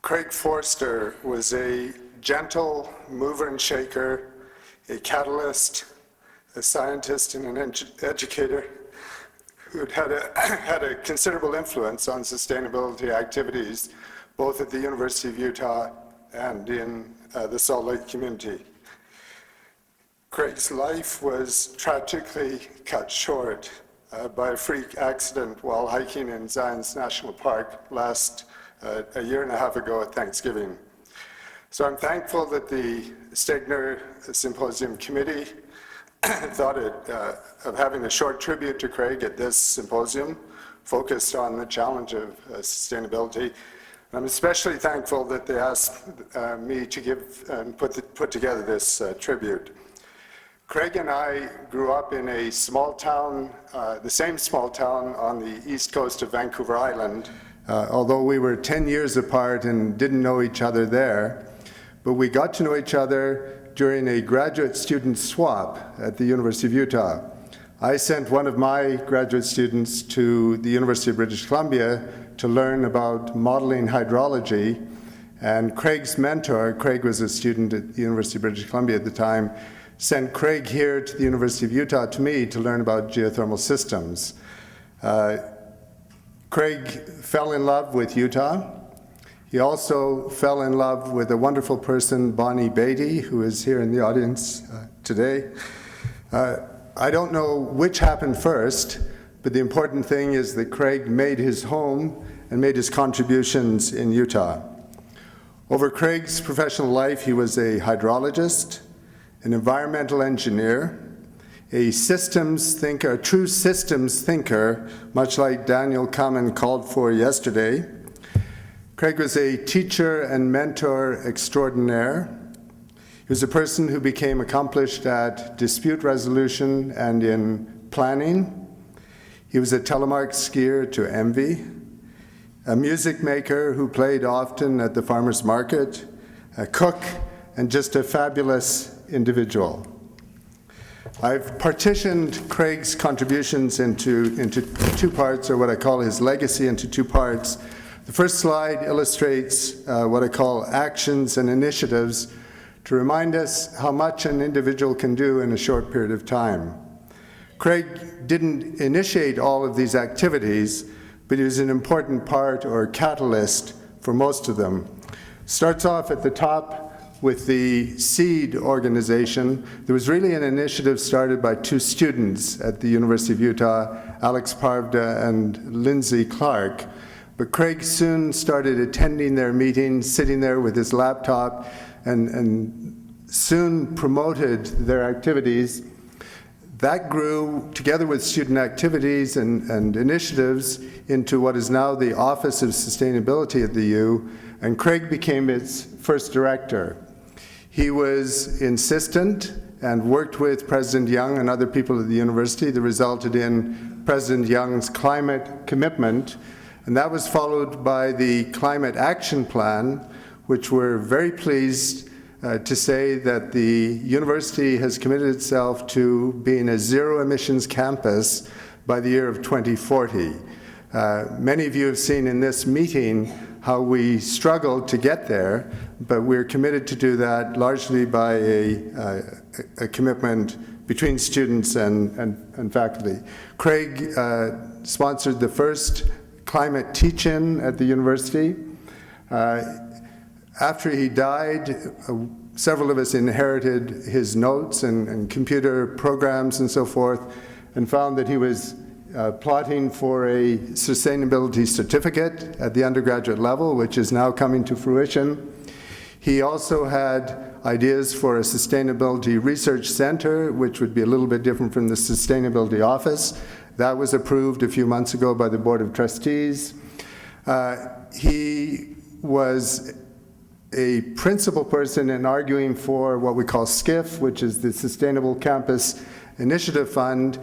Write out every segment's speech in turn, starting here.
Craig Forster was a gentle mover and shaker, a catalyst, a scientist, and an educator who had a considerable influence on sustainability activities, both at the University of Utah and in the Salt Lake community. Craig's life was tragically cut short by a freak accident while hiking in Zion's National Park a year and a half ago at Thanksgiving. So I'm thankful that the Stegner Symposium committee thought of having a short tribute to Craig at this symposium focused on the challenge of sustainability. I'm especially thankful that they asked me to give and put together this tribute. Craig and I grew up in a small town, the same small town on the east coast of Vancouver Island, although we were 10 years apart and didn't know each other there. But we got to know each other during a graduate student swap at the University of Utah. I sent one of my graduate students to the University of British Columbia to learn about modeling hydrology, and Craig's mentor, Craig was a student at the University of British Columbia at the time, sent Craig here to the University of Utah to me to learn about geothermal systems. Craig fell in love with Utah. He also fell in love with a wonderful person, Bonnie Beatty, who is here in the audience today. I don't know which happened first, but the important thing is that Craig made his home and made his contributions in Utah. Over Craig's professional life, he was a hydrologist, an environmental engineer, a systems thinker, a true systems thinker, much like Daniel Kamen called for yesterday. Craig was a teacher and mentor extraordinaire. He was a person who became accomplished at dispute resolution and in planning. He was a telemark skier to envy, a music maker who played often at the farmer's market, a cook, and just a fabulous individual. I've partitioned Craig's contributions into two parts, or what I call his legacy into two parts. The first slide illustrates what I call actions and initiatives to remind us how much an individual can do in a short period of time. Craig didn't initiate all of these activities, but he was an important part or catalyst for most of them. Starts off at the top with the SEED organization. There was really an initiative started by two students at the University of Utah, Alex Parvda and Lindsay Clark. But Craig soon started attending their meetings, sitting there with his laptop, and soon promoted their activities. That grew, together with student activities and initiatives, into what is now the Office of Sustainability at the U, and Craig became its first director. He was insistent and worked with President Young and other people at the university that resulted in President Young's climate commitment, and that was followed by the Climate Action Plan, which we're very pleased to say that the university has committed itself to being a zero emissions campus by the year of 2040. Many of you have seen in this meeting how we struggled to get there, but we're committed to do that largely by a commitment between students and faculty. Craig sponsored the first climate teach-in at the university. After he died, several of us inherited his notes and computer programs and so forth, and found that he was plotting for a sustainability certificate at the undergraduate level, which is now coming to fruition. He also had ideas for a sustainability research center, which would be a little bit different from the sustainability office. That was approved a few months ago by the Board of Trustees. He was a principal person in arguing for what we call SCIF, which is the Sustainable Campus Initiative Fund,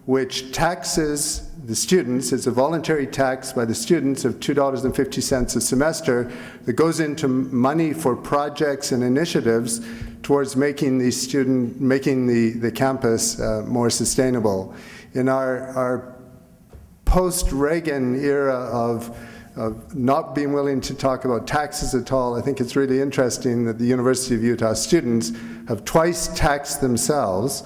which taxes the students. It's a voluntary tax by the students of $2.50 a semester that goes into money for projects and initiatives towards making the campus more sustainable. In our post-Reagan era of of not being willing to talk about taxes at all. I think it's really interesting that the University of Utah students have twice taxed themselves,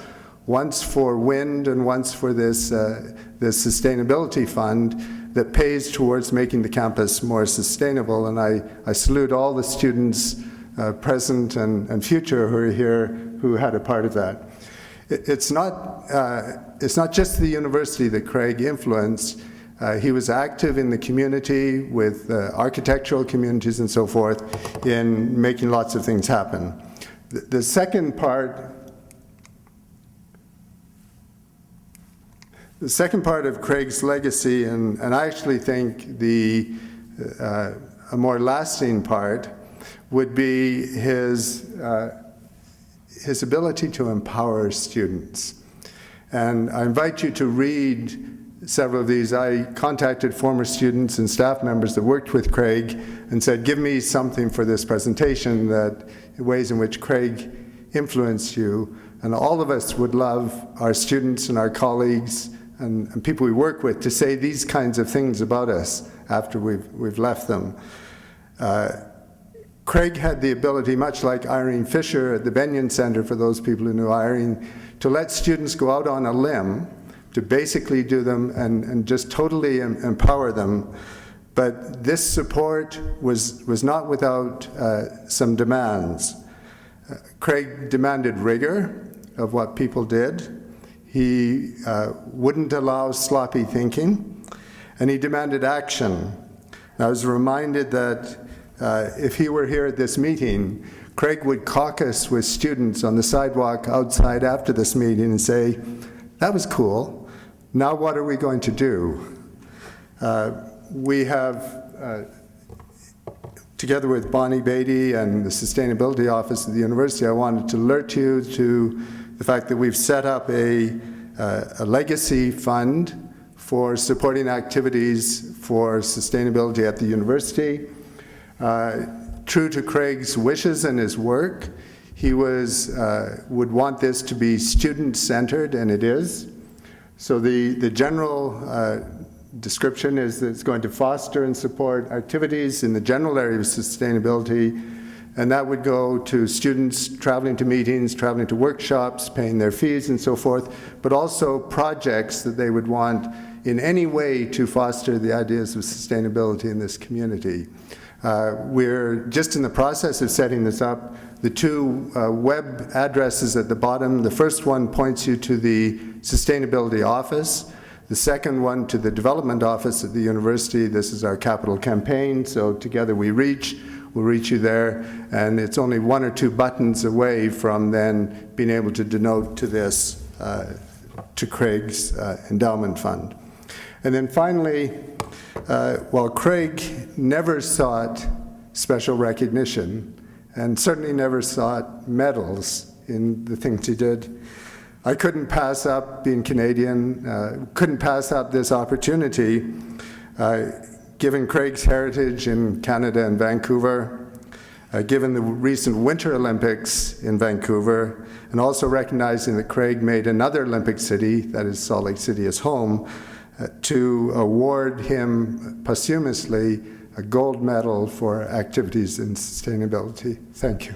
once for wind and once for this sustainability fund that pays towards making the campus more sustainable. And I salute all the students, present and future, who are here, who had a part of that. It's not just the university that Craig influenced. He was active in the community with architectural communities and so forth in making lots of things happen. The second part of Craig's legacy, and I actually think a more lasting part, would be his ability to empower students. And I invite you to read several of these. I contacted former students and staff members that worked with Craig and said, give me something for this presentation, that ways in which Craig influenced you. And all of us would love our students and our colleagues and people we work with to say these kinds of things about us after we've left them. Craig had the ability, much like Irene Fisher at the Benyon Center, for those people who knew Irene, to let students go out on a limb, to basically do them and just totally empower them. But this support was not without some demands. Craig demanded rigor of what people did. He wouldn't allow sloppy thinking, and he demanded action. And I was reminded that if he were here at this meeting, Craig would caucus with students on the sidewalk outside after this meeting and say, that was cool. Now what are we going to do? We have, together with Bonnie Beatty and the Sustainability Office of the University, I wanted to alert you to the fact that we've set up a legacy fund for supporting activities for sustainability at the university. True to Craig's wishes and his work, he would want this to be student-centered, and it is. So the general description is that it's going to foster and support activities in the general area of sustainability, and that would go to students traveling to meetings, traveling to workshops, paying their fees and so forth, but also projects that they would want in any way to foster the ideas of sustainability in this community. We're just in the process of setting this up. The two web addresses at the bottom, the first one points you to the Sustainability Office. The second one to the Development Office at the university. This is our capital campaign, so together we'll reach you there, and it's only one or two buttons away from then being able to denote to this, to Craig's endowment fund. And then finally, while Craig never sought special recognition, and certainly never sought medals in the things he did, I couldn't pass up being Canadian, couldn't pass up this opportunity, given Craig's heritage in Canada and Vancouver, given the recent Winter Olympics in Vancouver, and also recognizing that Craig made another Olympic city, that is Salt Lake City, his home, to award him posthumously a gold medal for activities in sustainability. Thank you.